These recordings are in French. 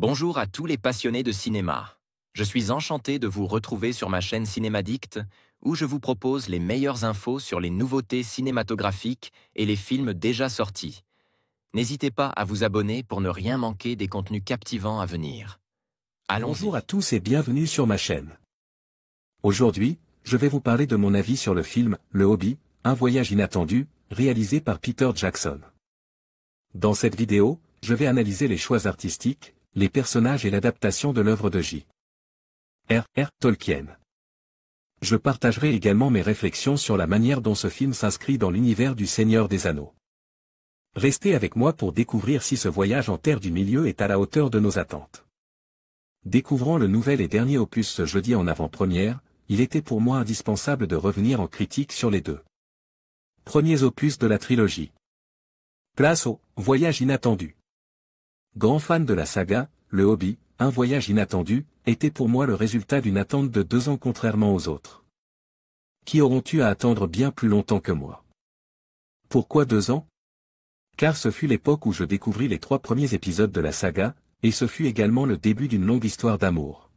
Bonjour à tous les passionnés de cinéma. Je suis enchanté de vous retrouver sur ma chaîne Cinémadicte, où je vous propose les meilleures infos sur les nouveautés cinématographiques et les films déjà sortis. N'hésitez pas à vous abonner pour ne rien manquer des contenus captivants à venir. Bonjour à Allons-y. tous et bienvenue sur ma chaîne. Aujourd'hui, je vais vous parler de mon avis sur le film « Le Hobbit, un voyage inattendu », réalisé par Peter Jackson. Dans cette vidéo, je vais analyser les choix artistiques, les personnages et l'adaptation de l'œuvre de J.R.R. Tolkien. Je partagerai également mes réflexions sur la manière dont ce film s'inscrit dans l'univers du Seigneur des Anneaux. Restez avec moi pour découvrir si ce voyage en terre du milieu est à la hauteur de nos attentes. Découvrant le nouvel et dernier opus ce jeudi en avant-première, il était pour moi indispensable de revenir en critique sur les deux premiers opus de la trilogie. Place au voyage inattendu. Grand fan de la saga, Le Hobbit, un voyage inattendu, était pour moi le résultat d'une attente de 2 ans contrairement aux autres, qui auront eu à attendre bien plus longtemps que moi. Pourquoi 2 ans? Car ce fut l'époque où je découvris les 3 premiers épisodes de la saga, et ce fut également le début d'une longue histoire d'amour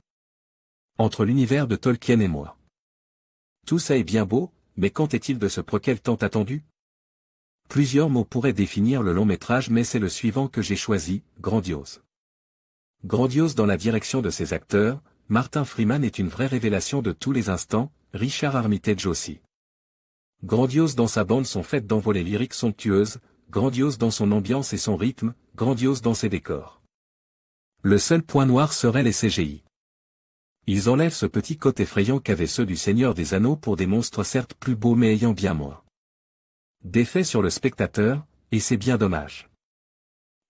entre l'univers de Tolkien et moi. Tout ça est bien beau, mais qu'en est-il de ce préquel tant attendu? Plusieurs mots pourraient définir le long métrage, mais c'est le suivant que j'ai choisi, grandiose. Grandiose dans la direction de ses acteurs, Martin Freeman est une vraie révélation de tous les instants, Richard Armitage aussi. Grandiose dans sa bande son fait d'envolées lyriques somptueuses, grandiose dans son ambiance et son rythme, grandiose dans ses décors. Le seul point noir serait les CGI. Ils enlèvent ce petit côté effrayant qu'avaient ceux du Seigneur des Anneaux pour des monstres certes plus beaux mais ayant bien moins d'effet sur le spectateur, et c'est bien dommage.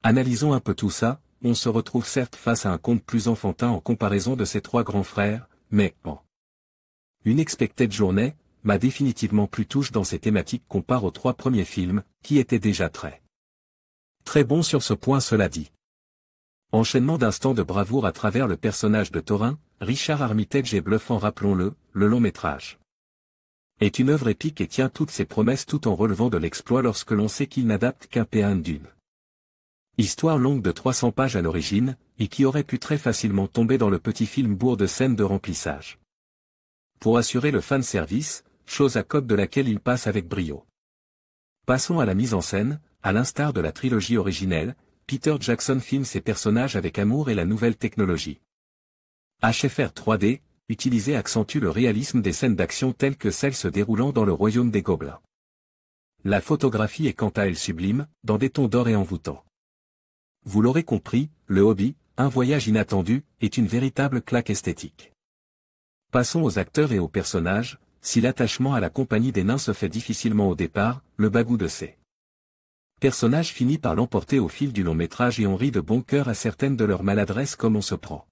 Analysons un peu tout ça, on se retrouve certes face à un conte plus enfantin en comparaison de ses 3 grands frères, mais Une Unexpected Journey m'a définitivement plus touche dans ses thématiques comparé aux 3 premiers films, qui étaient déjà très bons sur ce point cela dit. Enchaînement d'instants de bravoure à travers le personnage de Thorin, Richard Armitage est bluffant rappelons-le, le long métrage est une œuvre épique et tient toutes ses promesses tout en relevant de l'exploit lorsque l'on sait qu'il n'adapte qu'un P1 d'une histoire longue de 300 pages à l'origine, et qui aurait pu très facilement tomber dans le petit film bourre de scènes de remplissage. Pour assurer le fanservice, chose à code de laquelle il passe avec brio. Passons à la mise en scène, à l'instar de la trilogie originelle, Peter Jackson filme ses personnages avec amour et la nouvelle technologie HFR 3D, utilisée accentue le réalisme des scènes d'action telles que celles se déroulant dans le royaume des Gobelins. La photographie est quant à elle sublime, dans des tons d'or et envoûtants. Vous l'aurez compris, Le Hobbit, un voyage inattendu, est une véritable claque esthétique. Passons aux acteurs et aux personnages, si l'attachement à la compagnie des nains se fait difficilement au départ, le bagou de ces personnages finit par l'emporter au fil du long métrage et on rit de bon cœur à certaines de leurs maladresses comme on se prend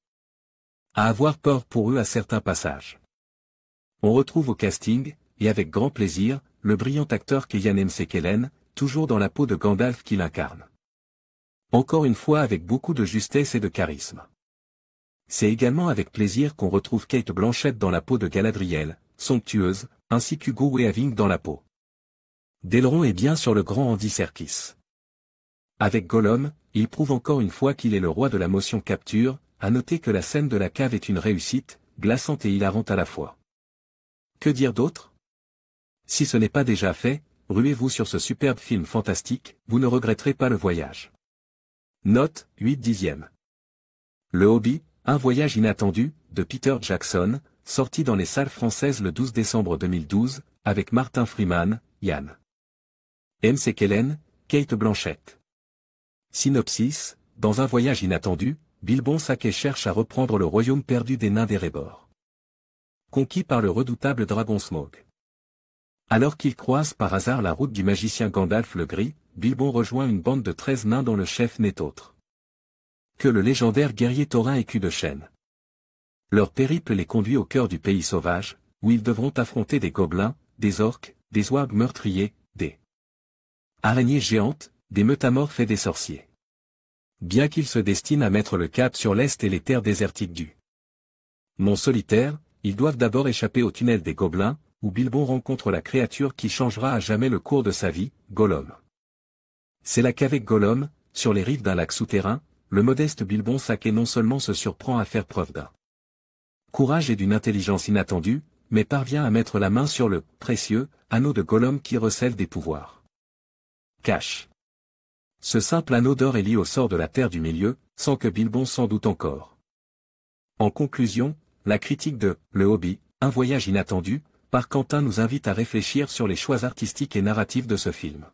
à avoir peur pour eux à certains passages. On retrouve au casting, et avec grand plaisir, le brillant acteur Ian McKellen, toujours dans la peau de Gandalf qu'il incarne. Encore une fois avec beaucoup de justesse et de charisme. C'est également avec plaisir qu'on retrouve Cate Blanchett dans la peau de Galadriel, somptueuse, ainsi qu'Hugo Weaving dans la peau d'Elrond et bien sûr le grand Andy Serkis. Avec Gollum, il prouve encore une fois qu'il est le roi de la motion capture. À noter que la scène de la cave est une réussite, glaçante et hilarante à la fois. Que dire d'autre? Si ce n'est pas déjà fait, ruez-vous sur ce superbe film fantastique, vous ne regretterez pas le voyage. Note, 8/10. Le Hobbit, un voyage inattendu, de Peter Jackson, sorti dans les salles françaises le 12 décembre 2012, avec Martin Freeman, Ian McKellen, Cate Blanchett. Synopsis, dans un voyage inattendu, Bilbon Saquet cherche à reprendre le royaume perdu des nains d'Erebor, conquis par le redoutable dragon Smaug. Alors qu'il croise par hasard la route du magicien Gandalf le Gris, Bilbon rejoint une bande de 13 nains dont le chef n'est autre que le légendaire guerrier taurin Écu de Chêne. Leur périple les conduit au cœur du pays sauvage, où ils devront affronter des gobelins, des orques, des ouargs meurtriers, des araignées géantes, des métamorphes et des sorciers. Bien qu'ils se destinent à mettre le cap sur l'Est et les terres désertiques du Mont Solitaire, ils doivent d'abord échapper au tunnel des Gobelins, où Bilbon rencontre la créature qui changera à jamais le cours de sa vie, Gollum. C'est là qu'avec Gollum, sur les rives d'un lac souterrain, le modeste Bilbon Sacquet non seulement se surprend à faire preuve d'un courage et d'une intelligence inattendue, mais parvient à mettre la main sur le précieux anneau de Gollum qui recèle des pouvoirs. Cache. Ce simple anneau d'or est lié au sort de la Terre du Milieu, sans que Bilbon s'en doute encore. En conclusion, la critique de Le Hobbit, un voyage inattendu, par Quentin nous invite à réfléchir sur les choix artistiques et narratifs de ce film.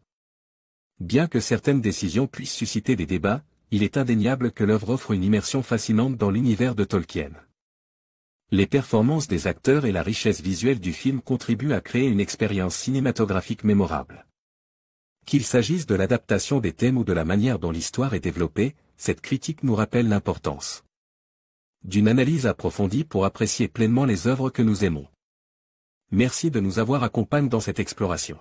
Bien que certaines décisions puissent susciter des débats, il est indéniable que l'œuvre offre une immersion fascinante dans l'univers de Tolkien. Les performances des acteurs et la richesse visuelle du film contribuent à créer une expérience cinématographique mémorable. Qu'il s'agisse de l'adaptation des thèmes ou de la manière dont l'histoire est développée, cette critique nous rappelle l'importance d'une analyse approfondie pour apprécier pleinement les œuvres que nous aimons. Merci de nous avoir accompagnés dans cette exploration.